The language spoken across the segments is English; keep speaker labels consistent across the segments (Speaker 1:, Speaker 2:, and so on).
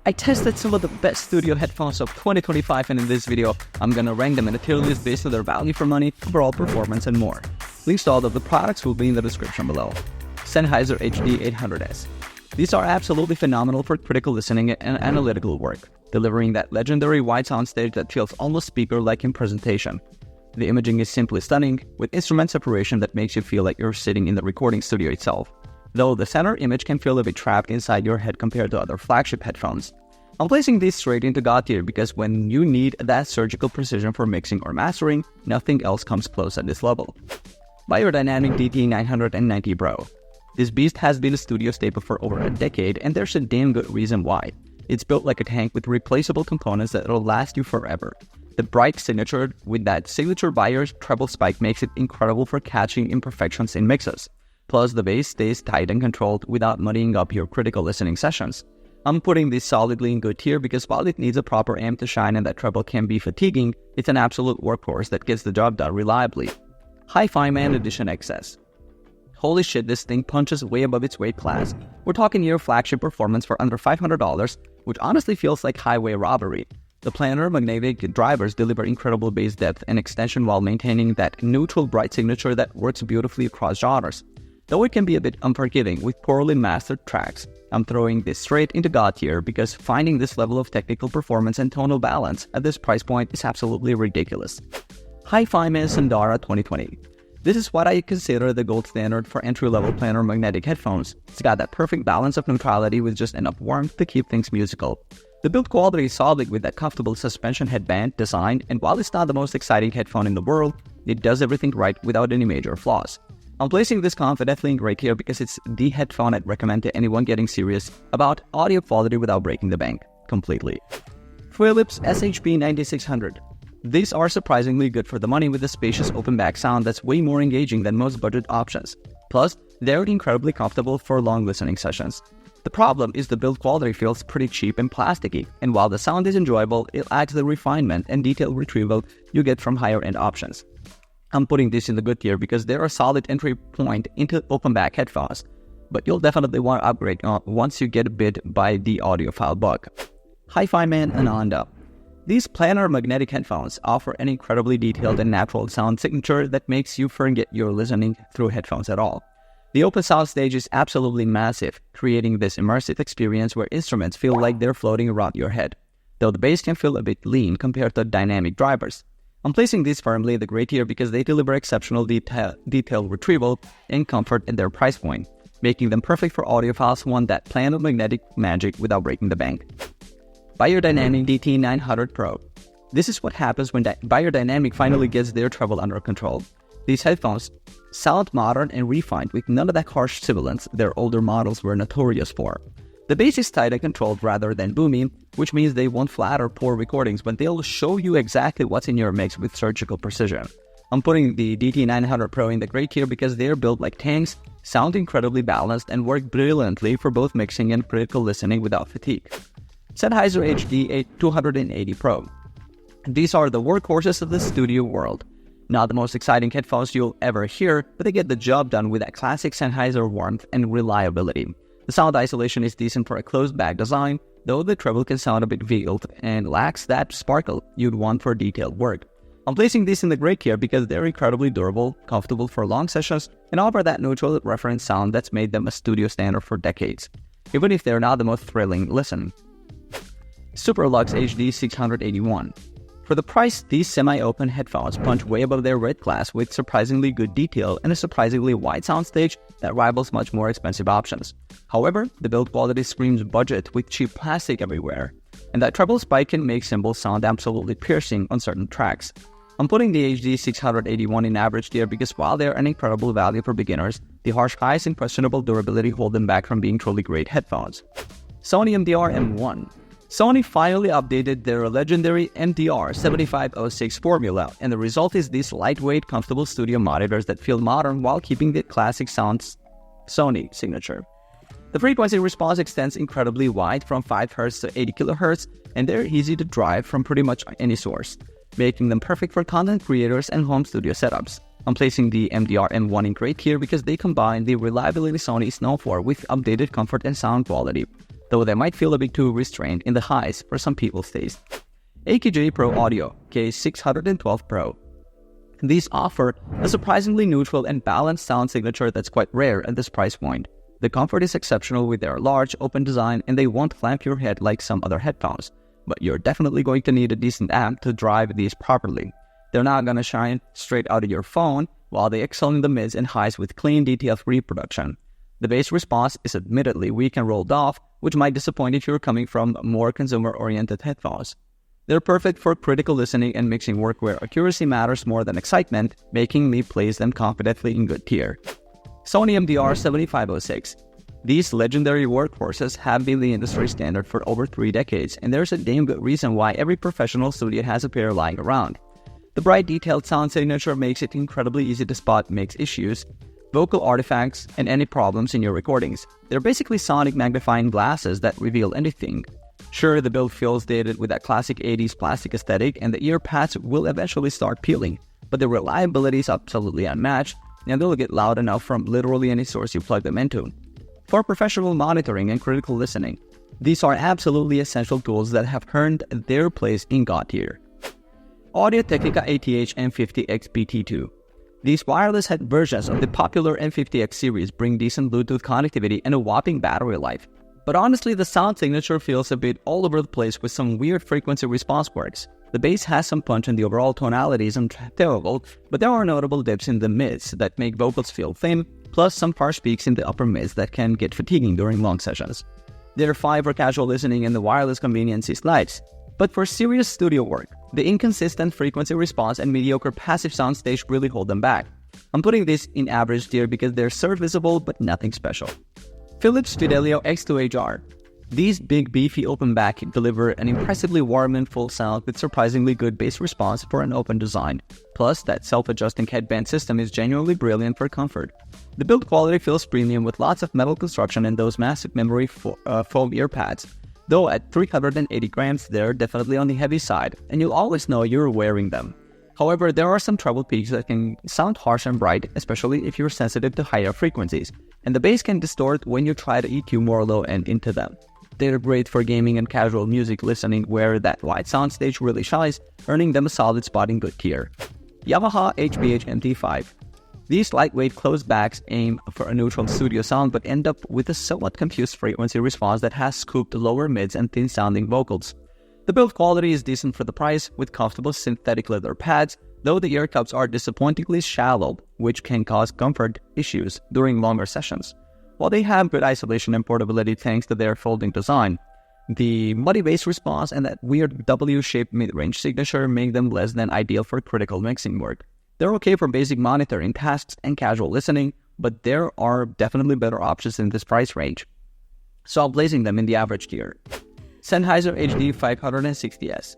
Speaker 1: I tested some of the best studio headphones of 2025, and in this video, I'm gonna rank them in a tier list based on their value for money, overall performance, and more. Links to all of the products will be in the description below. Sennheiser HD800S. These are absolutely phenomenal for critical listening and analytical work, delivering that legendary wide soundstage that feels almost speaker-like in presentation. The imaging is simply stunning, with instrument separation that makes you feel like you're sitting in the recording studio itself, though the center image can feel a bit trapped inside your head compared to other flagship headphones. I'm placing these straight into God tier because when you need that surgical precision for mixing or mastering, nothing else comes close at this level. Beyerdynamic DT990 Pro. This beast has been a studio staple for over a decade, and there's a damn good reason why. It's built like a tank with replaceable components that'll last you forever. The bright signature with that signature Beyer treble spike makes it incredible for catching imperfections in mixes. Plus, the bass stays tight and controlled without muddying up your critical listening sessions. I'm putting this solidly in good tier because while it needs a proper amp to shine and that treble can be fatiguing, it's an absolute workhorse that gets the job done reliably. Hi-Fi-Man Edition XS. Holy shit, this thing punches way above its weight class. We're talking near flagship performance for under $500, which honestly feels like highway robbery. The planar magnetic drivers deliver incredible bass depth and extension while maintaining that neutral bright signature that works beautifully across genres. Though it can be a bit unforgiving with poorly mastered tracks, I'm throwing this straight into God tier because finding this level of technical performance and tonal balance at this price point is absolutely ridiculous. Hi-Fi-Man Sundara 2020. This is what I consider the gold standard for entry-level planar magnetic headphones. It's got that perfect balance of neutrality with just enough warmth to keep things musical. The build quality is solid with that comfortable suspension headband design, and while it's not the most exciting headphone in the world, it does everything right without any major flaws. I'm placing this confidently in great tier because it's the headphone I'd recommend to anyone getting serious about audio quality without breaking the bank completely. Philips SHB 9600. These are surprisingly good for the money with a spacious open back sound that's way more engaging than most budget options. Plus, they're incredibly comfortable for long listening sessions. The problem is the build quality feels pretty cheap and plasticky, and while the sound is enjoyable, it lacks the refinement and detail retrieval you get from higher end options. I'm putting this in the good tier because they're a solid entry point into open back headphones, but you'll definitely want to upgrade once you get bit by the audiophile bug. Hi-Fi-Man Ananda. These planar magnetic headphones offer an incredibly detailed and natural sound signature that makes you forget you're listening through headphones at all. The open soundstage is absolutely massive, creating this immersive experience where instruments feel like they're floating around your head, though the bass can feel a bit lean compared to dynamic drivers. I'm placing these firmly in the great tier because they deliver exceptional detail retrieval and comfort at their price point, making them perfect for audiophiles who want that planar magnetic magic without breaking the bank. Beyerdynamic DT900 Pro. This is what happens when Beyerdynamic finally gets their treble under control. These headphones sound modern and refined with none of that harsh sibilance their older models were notorious for. The bass is tight and controlled rather than boomy, which means they won't flatter poor recordings, but they'll show you exactly what's in your mix with surgical precision. I'm putting the DT900 Pro in the great tier because they're built like tanks, sound incredibly balanced, and work brilliantly for both mixing and critical listening without fatigue. Sennheiser HD280 Pro. These are the workhorses of the studio world. Not the most exciting headphones you'll ever hear, but they get the job done with that classic Sennheiser warmth and reliability. The sound isolation is decent for a closed back design, though the treble can sound a bit veiled and lacks that sparkle you'd want for detailed work. I'm placing these in the great tier because they're incredibly durable, comfortable for long sessions, and offer that neutral reference sound that's made them a studio standard for decades, even if they're not the most thrilling listen. Superlux HD681. For the price, these semi-open headphones punch way above their weight class with surprisingly good detail and a surprisingly wide soundstage that rivals much more expensive options. However, the build quality screams budget with cheap plastic everywhere, and that treble spike can make cymbals sound absolutely piercing on certain tracks. I'm putting the HD681 in average tier because while they're an incredible value for beginners, the harsh highs and questionable durability hold them back from being truly great headphones. Sony MDR M1. Sony finally updated their legendary MDR 7506 formula, and the result is these lightweight, comfortable studio monitors that feel modern while keeping the classic sounds Sony signature. The frequency response extends incredibly wide from 5 Hz to 80 kHz, and they're easy to drive from pretty much any source, making them perfect for content creators and home studio setups. I'm placing the MDR M1 in great tier because they combine the reliability Sony is known for with updated comfort and sound quality. though they might feel a bit too restrained in the highs for some people's taste. AKG Pro Audio K612 Pro. These offer a surprisingly neutral and balanced sound signature that's quite rare at this price point. The comfort is exceptional with their large, open design, and they won't clamp your head like some other headphones, but you're definitely going to need a decent amp to drive these properly. They're not going to shine straight out of your phone, while they excel in the mids and highs with clean DTF reproduction. The bass response is admittedly weak and rolled off, which might disappoint if you're coming from more consumer-oriented headphones. They're perfect for critical listening and mixing work where accuracy matters more than excitement, making me place them confidently in good tier. Sony MDR7506. These legendary workhorses have been the industry standard for over 3 decades, and there's a damn good reason why every professional studio has a pair lying around. The bright, detailed sound signature makes it incredibly easy to spot mix issues, vocal artifacts, and any problems in your recordings. They're basically sonic magnifying glasses that reveal anything. Sure, the build feels dated with that classic 80s plastic aesthetic, and the ear pads will eventually start peeling, but the reliability is absolutely unmatched, and they'll get loud enough from literally any source you plug them into. For professional monitoring and critical listening, these are absolutely essential tools that have earned their place in God tier. Audio-Technica ATH M50X BT2. These wireless head versions of the popular M50X series bring decent Bluetooth connectivity and a whopping battery life. But honestly, the sound signature feels a bit all over the place with some weird frequency response quirks. The bass has some punch and the overall tonality isn't terrible, but there are notable dips in the mids that make vocals feel thin, plus some harsh peaks in the upper mids that can get fatiguing during long sessions. They're fine for casual listening and the wireless convenience is nice. But for serious studio work, the inconsistent frequency response and mediocre passive soundstage really hold them back. I'm putting this in average tier because they're serviceable but nothing special. Philips Fidelio X2HR. These big beefy open back deliver an impressively warm and full sound with surprisingly good bass response for an open design. Plus, that self-adjusting headband system is genuinely brilliant for comfort. The build quality feels premium with lots of metal construction and those massive memory foam ear pads. Though at 380 grams, they're definitely on the heavy side, and you'll always know you're wearing them. However, there are some treble peaks that can sound harsh and bright, especially if you're sensitive to higher frequencies, and the bass can distort when you try to EQ more low end into them. They're great for gaming and casual music listening where that wide soundstage really shines, earning them a solid spot in good tier. Yamaha HBH MT5. These lightweight closed backs aim for a neutral studio sound but end up with a somewhat confused frequency response that has scooped lower mids and thin sounding vocals. The build quality is decent for the price with comfortable synthetic leather pads, though the ear cups are disappointingly shallow, which can cause comfort issues during longer sessions. While they have good isolation and portability thanks to their folding design, the muddy bass response and that weird W-shaped mid-range signature make them less than ideal for critical mixing work. They're okay for basic monitoring tasks and casual listening, but there are definitely better options in this price range. So I'm placing them in the average tier. Sennheiser HD 560S.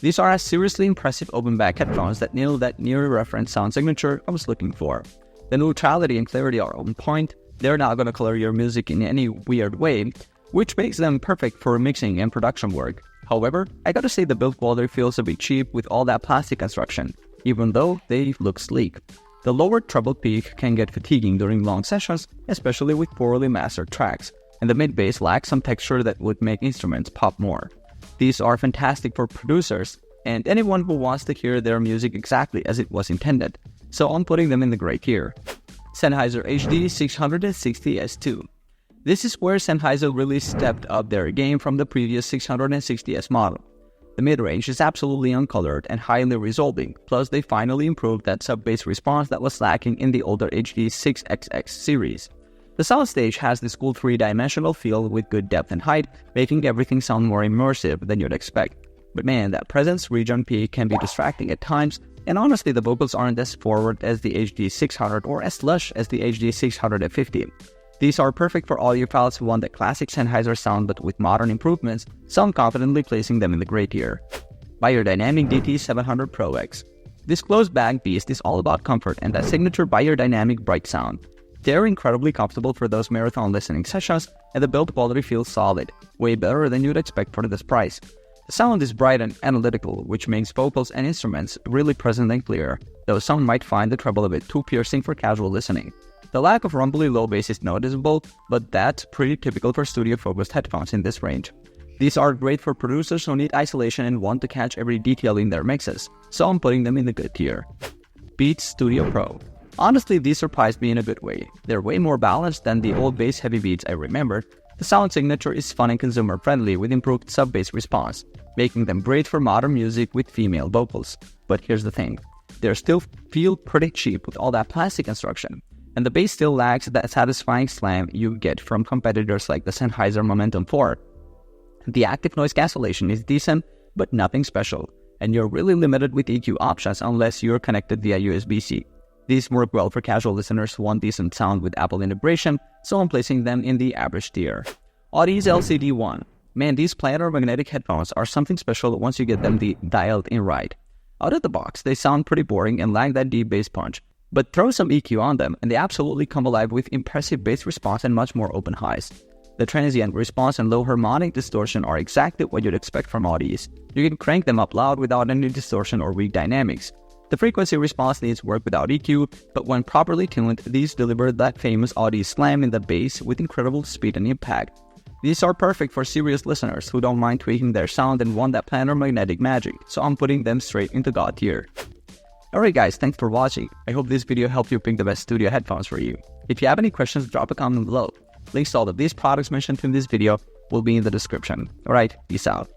Speaker 1: These are a seriously impressive open back headphones that nail that near reference sound signature I was looking for. The neutrality and clarity are on point. They're not going to color your music in any weird way, which makes them perfect for mixing and production work. However, I gotta say the build quality feels a bit cheap with all that plastic construction, even though they look sleek. The lower treble peak can get fatiguing during long sessions, especially with poorly mastered tracks, and the mid-bass lacks some texture that would make instruments pop more. These are fantastic for producers and anyone who wants to hear their music exactly as it was intended, so I'm putting them in the gray tier. Sennheiser HD 660S2. This is where Sennheiser really stepped up their game from the previous 660S model. The mid-range is absolutely uncolored and highly resolving, plus they finally improved that sub-bass response that was lacking in the older HD 6XX series. The soundstage has this cool 3-dimensional feel with good depth and height, making everything sound more immersive than you'd expect. But man, that presence region peak can be distracting at times, and honestly the vocals aren't as forward as the HD 600 or as lush as the HD 650. These are perfect for audiophiles who want that classic Sennheiser sound but with modern improvements, so I'm confidently placing them in the gray tier. Beyerdynamic DT700 Pro X. This closed back beast is all about comfort and that signature Beyerdynamic bright sound. They're incredibly comfortable for those marathon listening sessions, and the build quality feels solid, way better than you'd expect for this price. The sound is bright and analytical, which makes vocals and instruments really present and clear, though some might find the treble a bit too piercing for casual listening. The lack of rumbly low bass is noticeable, but that's pretty typical for studio-focused headphones in this range. These are great for producers who need isolation and want to catch every detail in their mixes, so I'm putting them in the good tier. Beats Studio Pro. Honestly, these surprised me in a good way. They're way more balanced than the old bass-heavy Beats I remembered. The sound signature is fun and consumer-friendly with improved sub-bass response, making them great for modern music with female vocals. But here's the thing, they still feel pretty cheap with all that plastic construction, and the bass still lacks that satisfying slam you get from competitors like the Sennheiser Momentum 4. The active noise cancellation is decent, but nothing special, and you're really limited with EQ options unless you're connected via USB-C. These work well for casual listeners who want decent sound with Apple integration, so I'm placing them in the average tier. Audi's LCD1. Man, these planar magnetic headphones are something special once you get them dialed in right. Out of the box, they sound pretty boring and lack that deep bass punch, but throw some EQ on them and they absolutely come alive with impressive bass response and much more open highs. The transient response and low harmonic distortion are exactly what you'd expect from Audis. You can crank them up loud without any distortion or weak dynamics. The frequency response needs work without EQ, but when properly tuned, these deliver that famous Audi slam in the bass with incredible speed and impact. These are perfect for serious listeners who don't mind tweaking their sound and want that planar magnetic magic, so I'm putting them straight into God tier. Alright guys, thanks for watching. I hope this video helped you pick the best studio headphones for you. If you have any questions, drop a comment below. Links to all of these products mentioned in this video will be in the description. Alright, peace out.